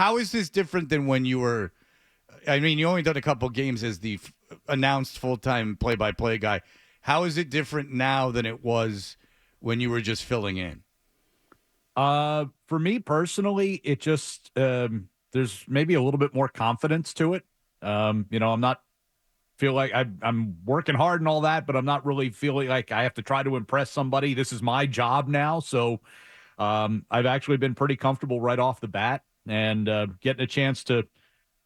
how is this different than when you were? I mean, you only done a couple games as the announced full-time play-by-play guy. How is it different now than it was when you were just filling in? For me personally, it just there's maybe a little bit more confidence to it. I'm not feel like I'm working hard and all that, but I'm not really feeling like I have to try to impress somebody. This is my job now, so I've actually been pretty comfortable right off the bat, and getting a chance to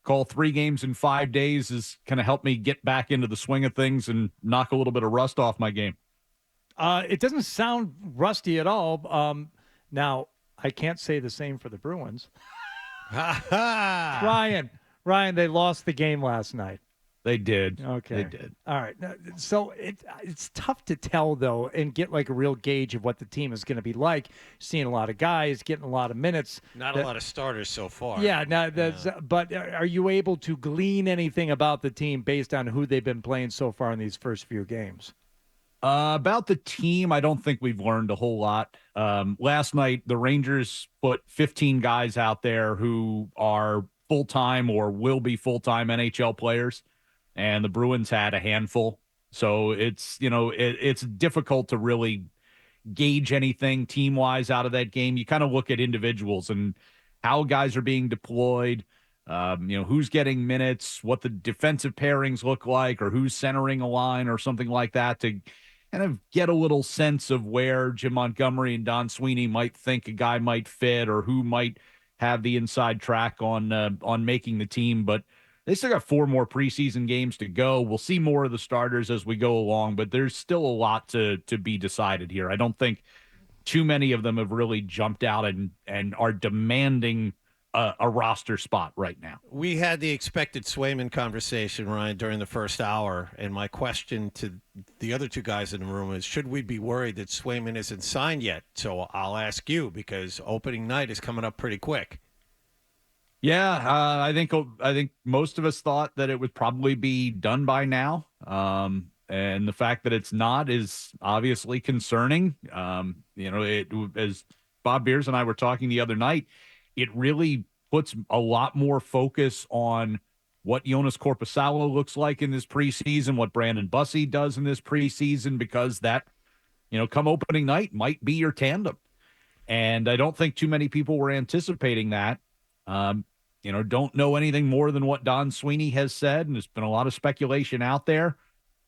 call 3 games in 5 days is kind of helped me get back into the swing of things and knock a little bit of rust off my game. It doesn't sound rusty at all. Now, I can't say the same for the Bruins. Ryan, they lost the game last night. They did. Okay. They did. All right. So it's tough to tell, though, and get like a real gauge of what the team is going to be like. Seeing a lot of guys, getting a lot of minutes. Not a lot of starters so far. Yeah. But are you able to glean anything about the team based on who they've been playing so far in these first few games? About the team, I don't think we've learned a whole lot. Last night, the Rangers put 15 guys out there who are full-time or will be full-time NHL players, and the Bruins had a handful. So it's difficult to really gauge anything team-wise out of that game. You kind of look at individuals and how guys are being deployed, who's getting minutes, what the defensive pairings look like, or who's centering a line or something like that to kind of get a little sense of where Jim Montgomery and Don Sweeney might think a guy might fit or who might have the inside track on making the team. But they still got 4 more preseason games to go. We'll see more of the starters as we go along, but there's still a lot to be decided here. I don't think too many of them have really jumped out and are demanding a roster spot right now. We had the expected Swayman conversation, Ryan, during the first hour, and my question to the other 2 guys in the room is, should we be worried that Swayman isn't signed yet? So I'll ask you, because opening night is coming up pretty quick. Yeah, I think most of us thought that it would probably be done by now, and the fact that it's not is obviously concerning. As Bob Beers and I were talking the other night, it really puts a lot more focus on what Joonas Korpisalo looks like in this preseason, what Brandon Bussey does in this preseason, because that, come opening night might be your tandem. And I don't think too many people were anticipating that. Don't know anything more than what Don Sweeney has said, and there's been a lot of speculation out there.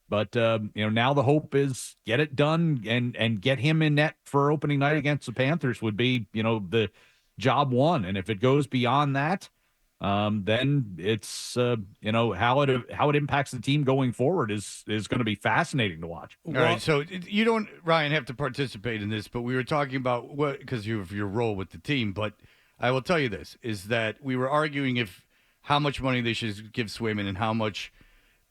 But, now the hope is get it done and get him in net for opening night against the Panthers would be, the job one. And if it goes beyond that, then it's, how it impacts the team going forward is going to be fascinating to watch. All right, so you don't, Ryan, have to participate in this, but we were talking about because of your role with the team, but I will tell you this, is that we were arguing how much money they should give Swayman and how much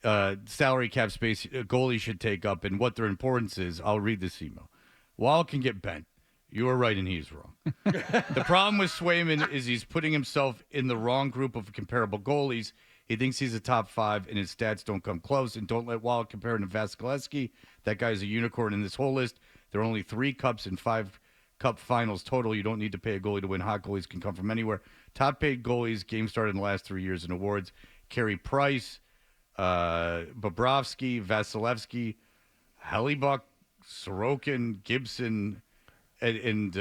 salary cap space a goalie should take up and what their importance is. I'll read this email. Wall can get bent. You are right and he's wrong. The problem with Swayman is he's putting himself in the wrong group of comparable goalies. He thinks he's a top 5 and his stats don't come close. And don't let Wall compare him to Vasilevsky. That guy's a unicorn in this whole list. There are only 3 cups and 5 cup finals total. You don't need to pay a goalie to win. Hot goalies can come from anywhere. Top paid goalies, game started in the last 3 years in awards. Carey Price, Bobrovsky, Vasilevsky, Hellebuck, Sorokin, Gibson, and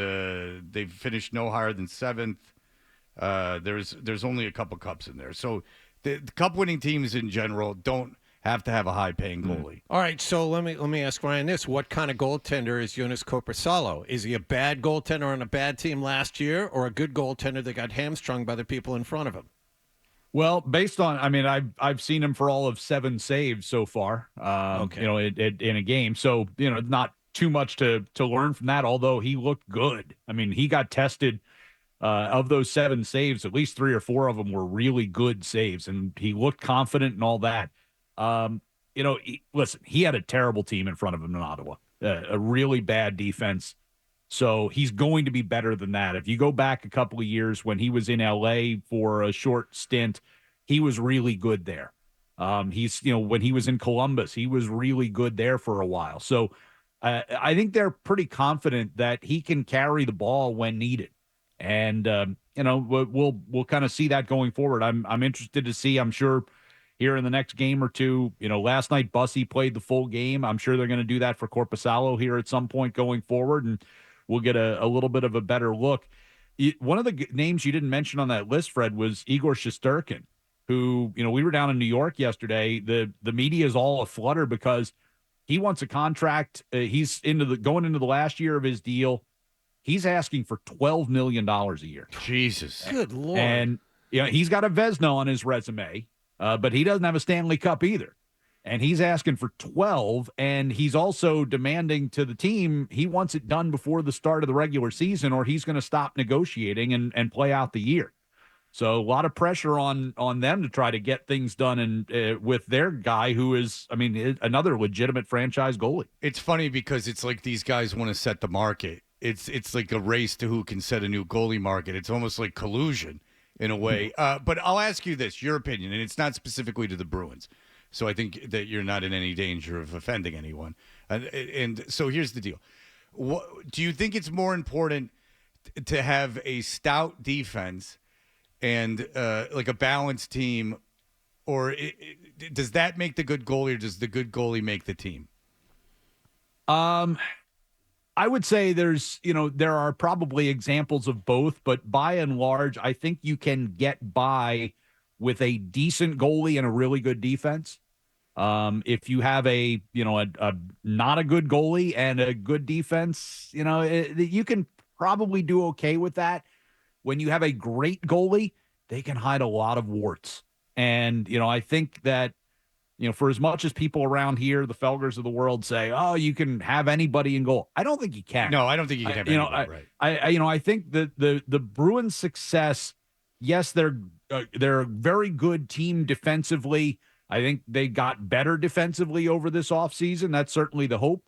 they've finished no higher than 7th. There's only a couple cups in there. So the cup-winning teams in general don't have to have a high-paying goalie. All right, so let me ask Ryan this. What kind of goaltender is Joonas Korpisalo? Is he a bad goaltender on a bad team last year or a good goaltender that got hamstrung by the people in front of him? Well, based on, I've seen him for all of 7 saves so far, in a game. So, not too much to learn from that, although he looked good. He got tested of those 7 saves, at least 3 or 4 of them were really good saves, and he looked confident and all that. Listen, he had a terrible team in front of him in Ottawa, a really bad defense. So he's going to be better than that. If you go back a couple of years when he was in LA for a short stint, he was really good there. When he was in Columbus, he was really good there for a while. So I think they're pretty confident that he can carry the ball when needed. And we'll kind of see that going forward. I'm interested to see. I'm sure here in the next game or two. Last night Bussy played the full game. I'm sure they're going to do that for Korpisalo here at some point going forward, and we'll get a little bit of a better look. One of the names you didn't mention on that list, Fred, was Igor Shesterkin, who, we were down in New York yesterday. The media is all aflutter because he wants a contract. He's going into the last year of his deal. He's asking for $12 million a year. Jesus. Good Lord. And he's got a Vezina on his resume, but he doesn't have a Stanley Cup either. And he's asking for 12, and he's also demanding to the team he wants it done before the start of the regular season, or he's going to stop negotiating and play out the year. So a lot of pressure on them to try to get things done and with their guy who is, another legitimate franchise goalie. It's funny because it's like these guys want to set the market. It's like a race to who can set a new goalie market. It's almost like collusion in a way. But I'll ask you this, your opinion, and it's not specifically to the Bruins. So I think that you're not in any danger of offending anyone. And so here's the deal. Do you think it's more important to have a stout defense and like a balanced team, or does that make the good goalie, or does the good goalie make the team? I would say there are probably examples of both, but by and large, I think you can get by with a decent goalie and a really good defense. If you have a not a good goalie and a good defense, you can probably do okay with that. When you have a great goalie, they can hide a lot of warts. And, I think that, for as much as people around here, the Felgers of the world say, oh, you can have anybody in goal. I don't think you can. No, I don't think you can have anybody, right. I think that the Bruins' success, yes, they're a very good team defensively. I think they got better defensively over this offseason. That's certainly the hope.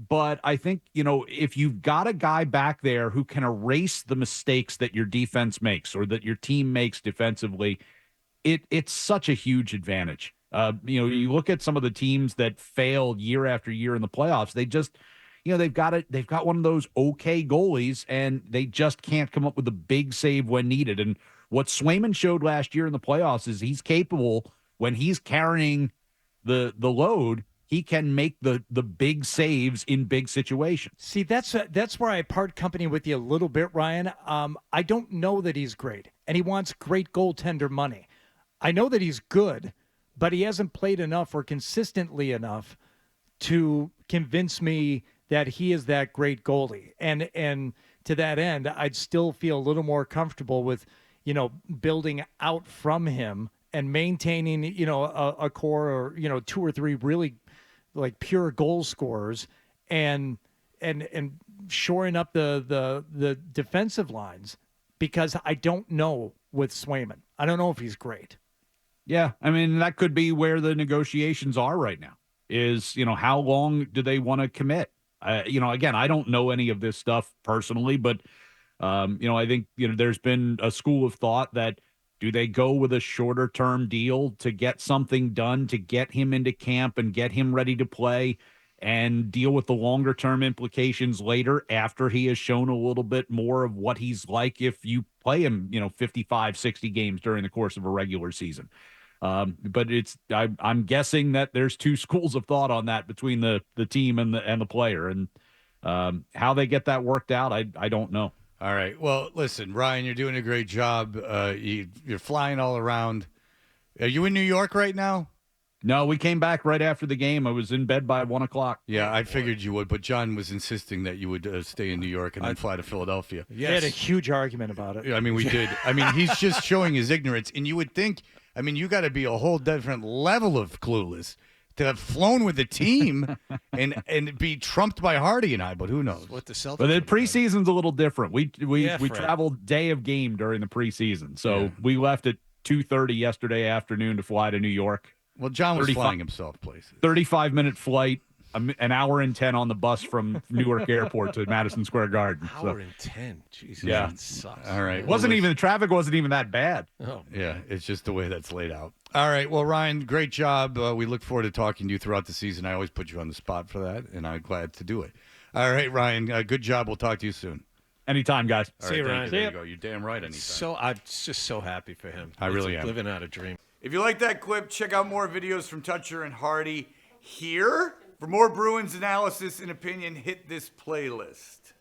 But I think, if you've got a guy back there who can erase the mistakes that your defense makes or that your team makes defensively, it's such a huge advantage. You look at some of the teams that fail year after year in the playoffs. They just, they've got one of those okay goalies, and they just can't come up with a big save when needed. And what Swayman showed last year in the playoffs is he's capable, when he's carrying the load, he can make the big saves in big situations. See, that's where I part company with you a little bit, Ryan. I don't know that he's great, and he wants great goaltender money. I know that he's good, but he hasn't played enough or consistently enough to convince me that he is that great goalie. And to that end, I'd still feel a little more comfortable with, building out from him and maintaining, a core or, two or three really like pure goal scorers and shoring up the defensive lines, because I don't know with Swayman. I don't know if he's great. Yeah, that could be where the negotiations are right now is, how long do they want to commit? Again, I don't know any of this stuff personally, but, I think, there's been a school of thought that do they go with a shorter term deal to get something done, to get him into camp and get him ready to play and deal with the longer term implications later after he has shown a little bit more of what he's like if you play him, 55, 60 games during the course of a regular season. But I'm guessing that there's two schools of thought on that between the team and the player, and how they get that worked out, I don't know. All right. Well, listen, Ryan, you're doing a great job. You're flying all around. Are you in New York right now? No, we came back right after the game. I was in bed by 1:00. Yeah, I figured you would, but John was insisting that you would stay in New York and then fly to Philadelphia. Yes. They had a huge argument about it. Yeah, we did. He's just showing his ignorance, and you would think, you got to be a whole different level of clueless to have flown with the team and be trumped by Hardy and I, but who knows? What the Celtics. But the preseason's a little different. We Fred. traveled day of game during the preseason, so we left at 2:30 yesterday afternoon to fly to New York. Well, John was flying himself places. 35-minute flight, an hour and 10 on the bus from Newark Airport to Madison Square Garden. Hour and 10. Jesus, yeah. That sucks. All right. The traffic wasn't even that bad. Oh, yeah, it's just the way that's laid out. All right. Well, Ryan, great job. We look forward to talking to you throughout the season. I always put you on the spot for that, and I'm glad to do it. All right, Ryan, good job. We'll talk to you soon. Anytime, guys. All See you, thank Ryan. There you go. You're damn right. Anytime. So I'm just so happy for him. I really am. Living out a dream. If you like that clip, check out more videos from Toucher and Hardy here. For more Bruins analysis and opinion, hit this playlist.